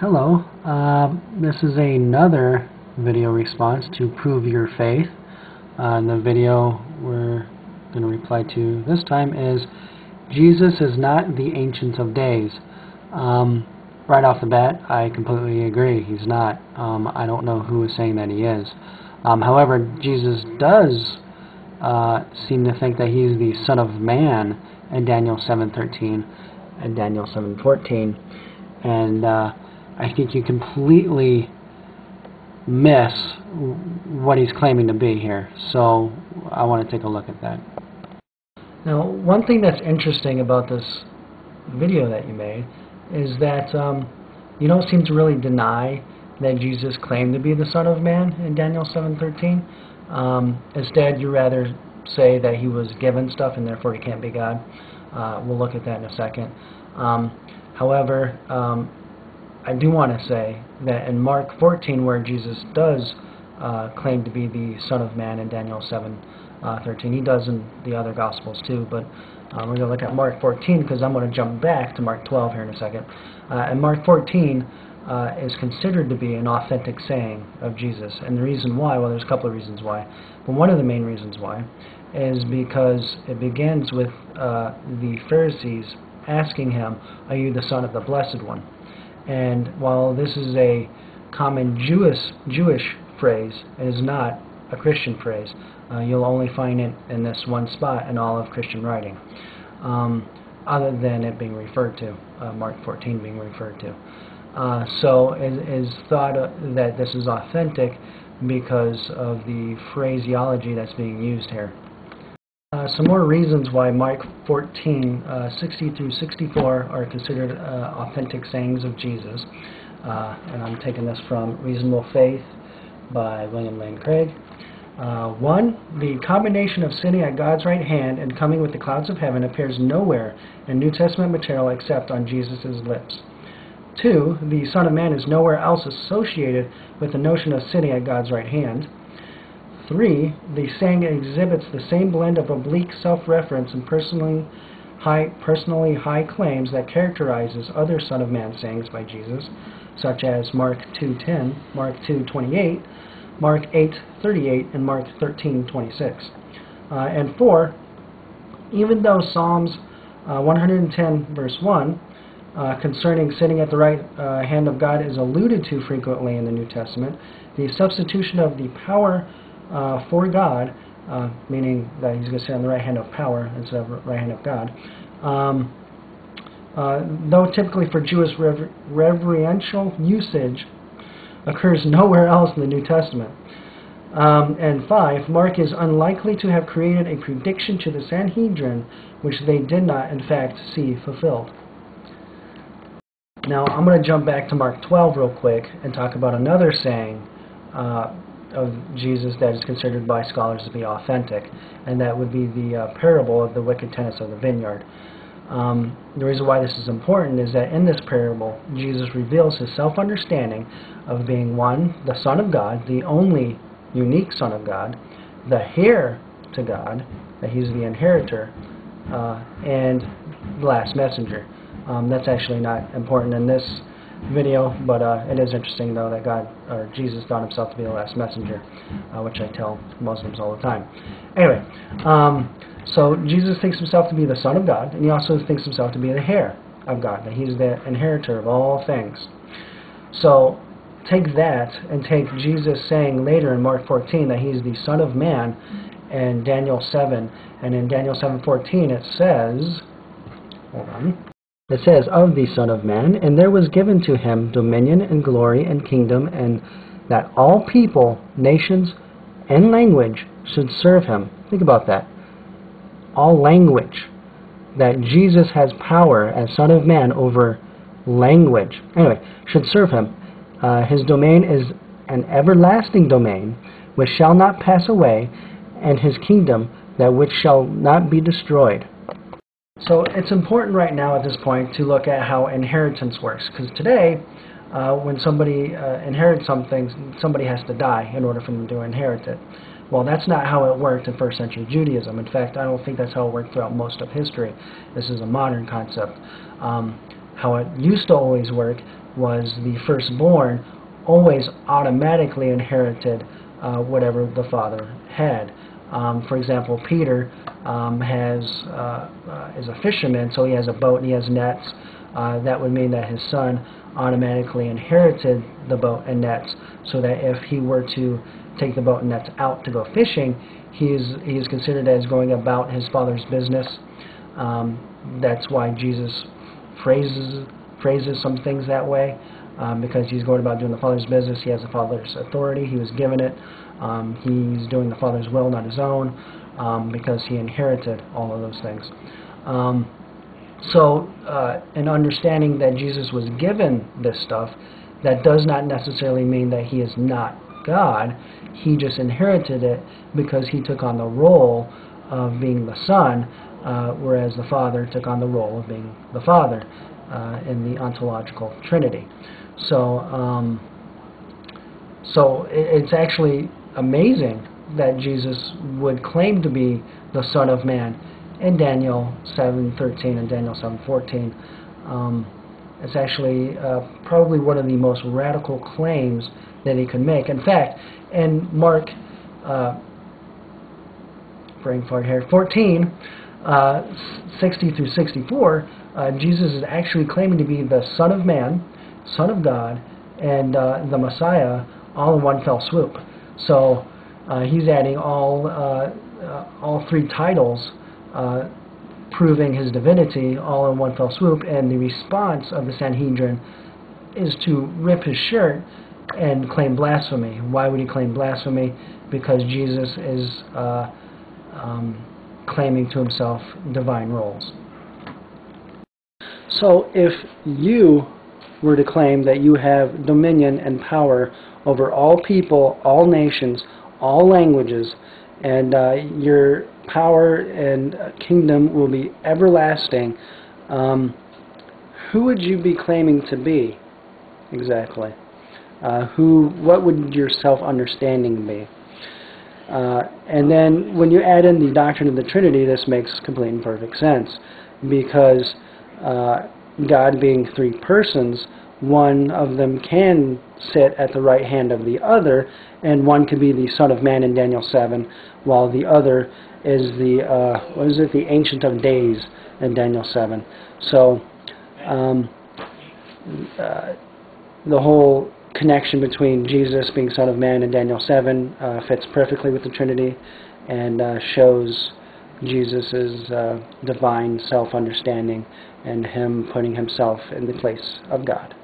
Hello, this is another video response to prove your faith. The video we're going to reply to this time is Jesus is not the Ancient of Days. Right off the bat, I completely agree. He's not. I don't know who is saying that he is. However, Jesus does seem to think that he is the Son of Man in Daniel 7:13 and Daniel 7:14, and I think you completely miss what he's claiming to be here. So I want to take a look at that. Now, one thing that's interesting about this video that you made is that you don't seem to really deny that Jesus claimed to be the Son of Man in Daniel 7:13. Instead, you rather say that he was given stuff and therefore he can't be God. We'll look at that in a second. However, I do want to say that in Mark 14, where Jesus does claim to be the Son of Man in Daniel 7:13, he does in the other Gospels too, but we're going to look at Mark 14 because I'm going to jump back to Mark 12 here in a second. And Mark 14 is considered to be an authentic saying of Jesus, and the reason why, well, there's a couple of reasons why, but one of the main reasons why is because it begins with the Pharisees asking him, "Are you the Son of the Blessed One?" And while this is a common Jewish phrase, it is not a Christian phrase. You'll only find it in this one spot in all of Christian writing, other than it being referred to, Mark 14 being referred to. So it is thought that this is authentic because of the phraseology that's being used here. Some more reasons why Mark 14, 60 through 64 are considered authentic sayings of Jesus. And I'm taking this from Reasonable Faith by William Lane Craig. 1. The combination of sitting at God's right hand and coming with the clouds of heaven appears nowhere in New Testament material except on Jesus' lips. 2. The Son of Man is nowhere else associated with the notion of sitting at God's right hand. 3. The saying exhibits the same blend of oblique self-reference and personally high claims that characterizes other Son of Man sayings by Jesus, such as Mark 2:10, Mark 2:28, Mark 8:38, and Mark 13:26. And 4. Even though Psalms 110 verse 1 concerning sitting at the right hand of God is alluded to frequently in the New Testament, the substitution of the power for God, meaning that he's going to sit on the right hand of power instead of the right hand of God, though typically for Jewish reverential usage, occurs nowhere else in the New Testament. And 5, Mark is unlikely to have created a prediction to the Sanhedrin which they did not, in fact, see fulfilled. Now, I'm going to jump back to Mark 12 real quick and talk about another saying of Jesus that is considered by scholars to be authentic, and that would be the parable of the wicked tenants of the vineyard. The reason why this is important is that in this parable, Jesus reveals his self-understanding of being, 1, the Son of God, the only unique Son of God, the heir to God, that he's the inheritor, and the last messenger. That's actually not important in this video, but it is interesting though that Jesus thought himself to be the last messenger, which I tell Muslims all the time. Anyway, so Jesus thinks himself to be the Son of God, and he also thinks himself to be the heir of God, that he's the inheritor of all things. So take that and take Jesus saying later in Mark 14 that he's the Son of Man in Daniel 7, and in Daniel 7:14 it says, hold on, it says, of the Son of Man, and there was given to him dominion and glory and kingdom, and that all people, nations, and language should serve him. Think about that. All language. That Jesus has power as Son of Man over language. Anyway, should serve him. His domain is an everlasting domain, which shall not pass away, and his kingdom, that which shall not be destroyed. So it's important right now at this point to look at how inheritance works, because today, when somebody inherits something, somebody has to die in order for them to inherit it. Well, that's not how it worked in first century Judaism. In fact, I don't think that's how it worked throughout most of history. This is a modern concept. How it used to always work was the firstborn, always automatically inherited whatever the father had. For example, Peter is a fisherman, so he has a boat and he has nets. That would mean that his son automatically inherited the boat and nets, so that if he were to take the boat and nets out to go fishing, he is considered as going about his father's business. That's why Jesus phrases some things that way, because he's going about doing the Father's business. He has the Father's authority. He was given it. He's doing the Father's will, not his own, because he inherited all of those things. So in understanding that Jesus was given this stuff, that does not necessarily mean that he is not God. He just inherited it because he took on the role of being the Son, whereas the Father took on the role of being the Father in the ontological Trinity. So, it's actually amazing that Jesus would claim to be the Son of Man in Daniel 7:13 and Daniel 7:14. It's actually probably one of the most radical claims that he could make. In fact, in Mark, brain fart here, 14, 60 through 64, Jesus is actually claiming to be the Son of Man, Son of God, and the Messiah all in one fell swoop. So he's adding all three titles, proving his divinity all in one fell swoop, and the response of the Sanhedrin is to rip his shirt and claim blasphemy. Why would he claim blasphemy? Because Jesus is claiming to himself divine roles. So if you were to claim that you have dominion and power over all people, all nations, all languages, and your power and kingdom will be everlasting, who would you be claiming to be exactly? What would your self-understanding be? And then when you add in the doctrine of the Trinity, this makes complete and perfect sense, because God being three persons, one of them can sit at the right hand of the other, and one could be the Son of Man in Daniel 7, while the other is the Ancient of Days in Daniel 7. So the whole connection between Jesus being Son of Man in Daniel 7 fits perfectly with the Trinity, and shows Jesus' divine self-understanding and him putting himself in the place of God.